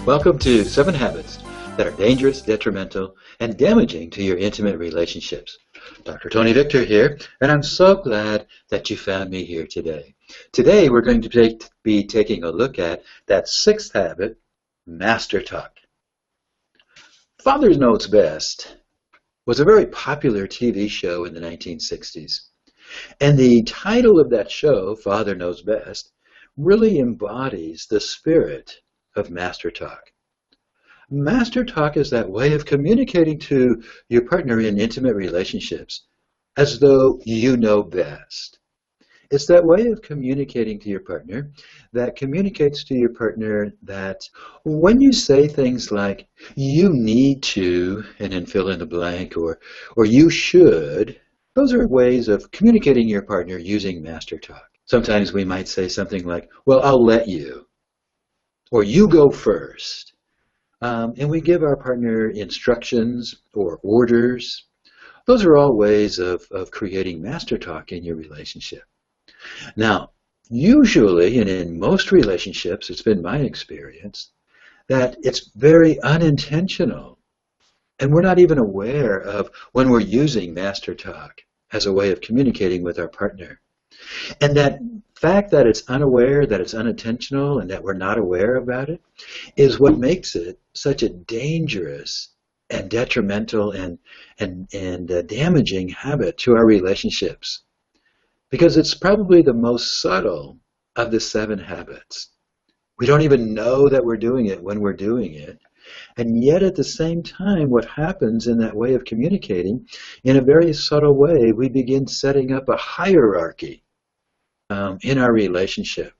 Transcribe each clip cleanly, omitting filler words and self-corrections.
Welcome to 7 Habits that are dangerous, detrimental, and damaging to your intimate relationships. Dr. Tony Victor here, and I'm so glad that you found me here today. Today we're going to be taking a look at that 6th habit, master talk. Father Knows Best was a very popular TV show in the 1960s. And the title of that show, Father Knows Best, really embodies the spirit of master talk. Master talk is that way of communicating to your partner in intimate relationships as though you know best. It's that way of communicating to your partner that communicates to your partner that when you say things like, you need to, and then fill in the blank, or you should, those are ways of communicating to your partner using master talk. Sometimes we might say something like, well, I'll let you, or you go first. And we give our partner instructions or orders. Those are all ways of creating master talk in your relationship. Now, usually, and in most relationships, it's been my experience, that it's very unintentional. And we're not even aware of when we're using master talk as a way of communicating with our partner. And that fact that it's unaware, that it's unintentional, and that we're not aware about it is what makes it such a dangerous and detrimental and damaging habit to our relationships. Because it's probably the most subtle of the 7 habits. We don't even know that we're doing it when we're doing it. And yet at the same time, what happens in that way of communicating, in a very subtle way, we begin setting up a hierarchy in our relationship,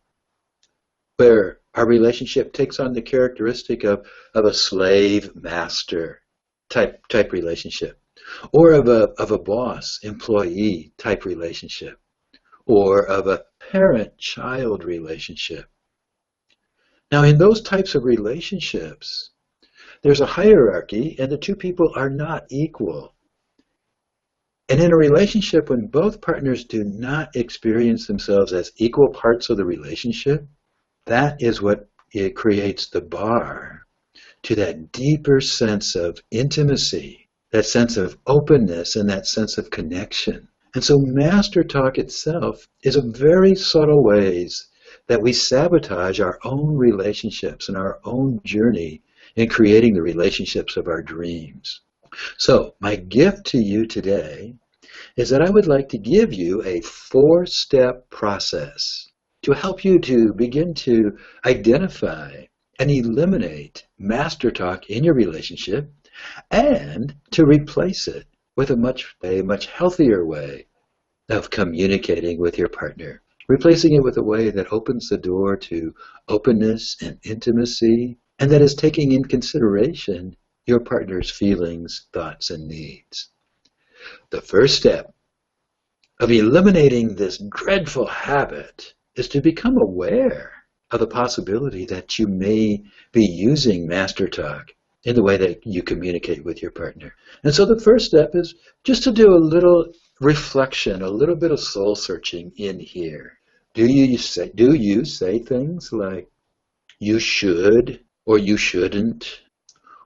where our relationship takes on the characteristic of a slave-master type relationship, or of a boss-employee type relationship, or of a parent-child relationship. Now, in those types of relationships, there's a hierarchy, and the two people are not equal. And in a relationship, when both partners do not experience themselves as equal parts of the relationship, that is what it creates the bar to that deeper sense of intimacy, that sense of openness, and that sense of connection. And so master talk itself is a very subtle ways that we sabotage our own relationships and our own journey in creating the relationships of our dreams. So my gift to you today is that I would like to give you a 4-step process to help you to begin to identify and eliminate master talk in your relationship and to replace it with a much healthier way of communicating with your partner. Replacing it with a way that opens the door to openness and intimacy, and that is taking in consideration your partner's feelings, thoughts, and needs. The first step of eliminating this dreadful habit is to become aware of the possibility that you may be using master talk in the way that you communicate with your partner. And so the first step is just to do a little reflection, a little bit of soul searching in here. Do you say things like, you should, or you shouldn't?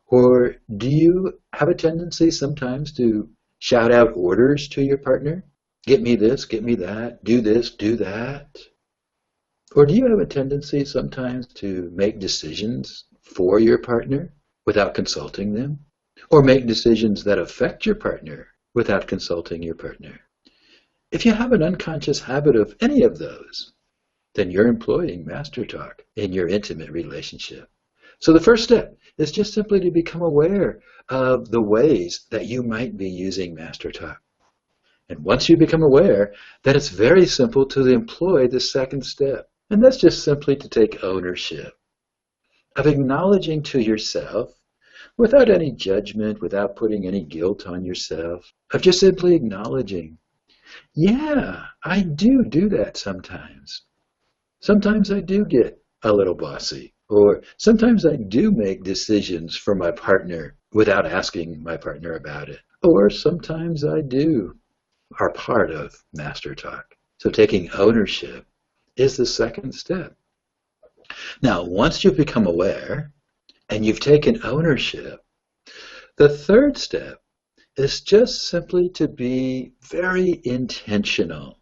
Or do you have a tendency sometimes to shout out orders to your partner? Get me this, get me that, do this, do that. Or do you have a tendency sometimes to make decisions for your partner without consulting them? Or make decisions that affect your partner without consulting your partner? If you have an unconscious habit of any of those, then you're employing master talk in your intimate relationship. So the first step is just simply to become aware of the ways that you might be using master talk. And once you become aware, then it's very simple to employ the second step. And that's just simply to take ownership of acknowledging to yourself, without any judgment, without putting any guilt on yourself, of just simply acknowledging, yeah, I do that sometimes. Sometimes I do get a little bossy, or sometimes I do make decisions for my partner without asking my partner about it, or sometimes I do are part of master talk. So taking ownership is the second step. Now, once you've become aware and you've taken ownership, the third step is just simply to be very intentional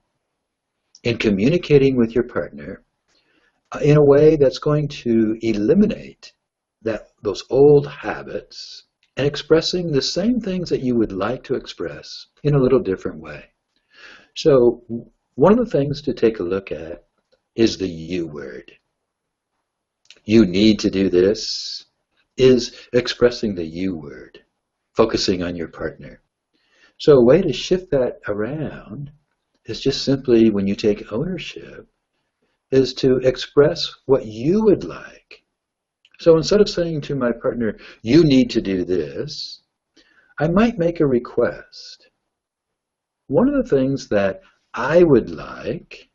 in communicating with your partner in a way that's going to eliminate those old habits and expressing the same things that you would like to express in a little different way. So one of the things to take a look at is the you word. You need to do this is expressing the you word, focusing on your partner. So a way to shift that around is just simply, when you take ownership, is to express what you would like. So instead of saying to my partner, you need to do this, I might make a request. One of the things that I would like,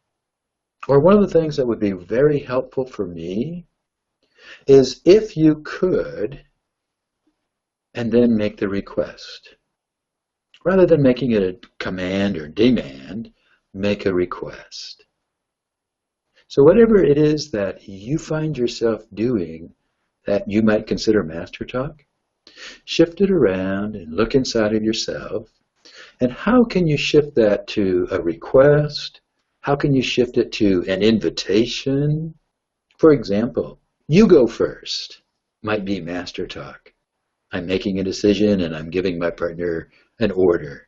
or one of the things that would be very helpful for me, is if you could, and then make the request. Rather than making it a command or demand, make a request. So whatever it is that you find yourself doing that you might consider master talk, shift it around and look inside of yourself. And how can you shift that to a request? How can you shift it to an invitation? For example, you go first might be master talk. I'm making a decision and I'm giving my partner an order.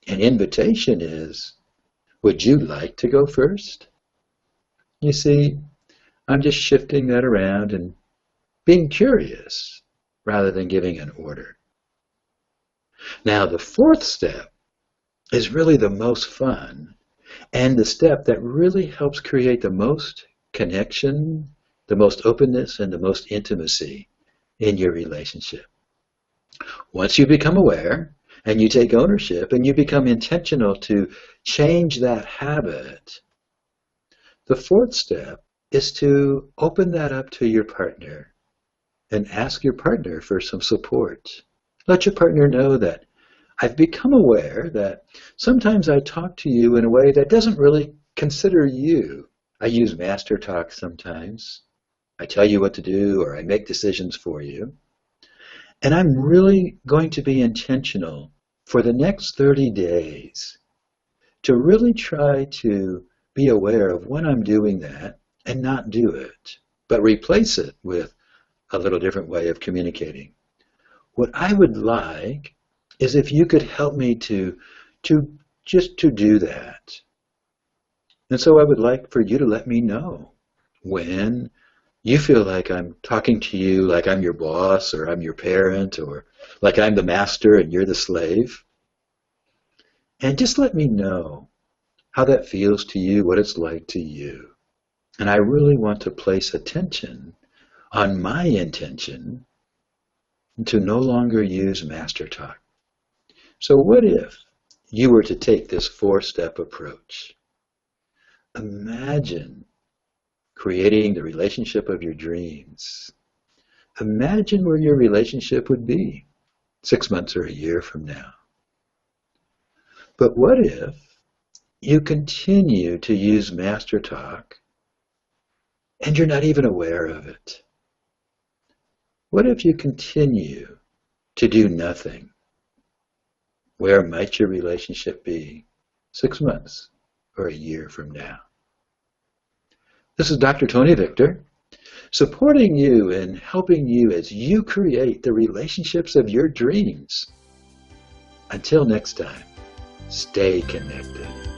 An invitation is, would you like to go first? You see, I'm just shifting that around and being curious rather than giving an order. Now, the fourth step is really the most fun and the step that really helps create the most connection, the most openness, and the most intimacy in your relationship. Once you become aware and you take ownership and you become intentional to change that habit, the fourth step is to open that up to your partner and ask your partner for some support. Let your partner know that I've become aware that sometimes I talk to you in a way that doesn't really consider you. I use master talk sometimes. I tell you what to do, or I make decisions for you. And I'm really going to be intentional for the next 30 days to really try to be aware of when I'm doing that and not do it, but replace it with a little different way of communicating. What I would like is if you could help me to do that. And so I would like for you to let me know when you feel like I'm talking to you like I'm your boss, or I'm your parent, or like I'm the master and you're the slave. And just let me know how that feels to you, what it's like to you. And I really want to place attention on my intention to no longer use master talk. So what if you were to take this four-step approach? Imagine creating the relationship of your dreams. Imagine where your relationship would be 6 months or a year from now. But what if you continue to use master talk and you're not even aware of it? What if you continue to do nothing? Where might your relationship be 6 months or a year from now? This is Dr. Tony Victor, supporting you and helping you as you create the relationships of your dreams. Until next time, stay connected.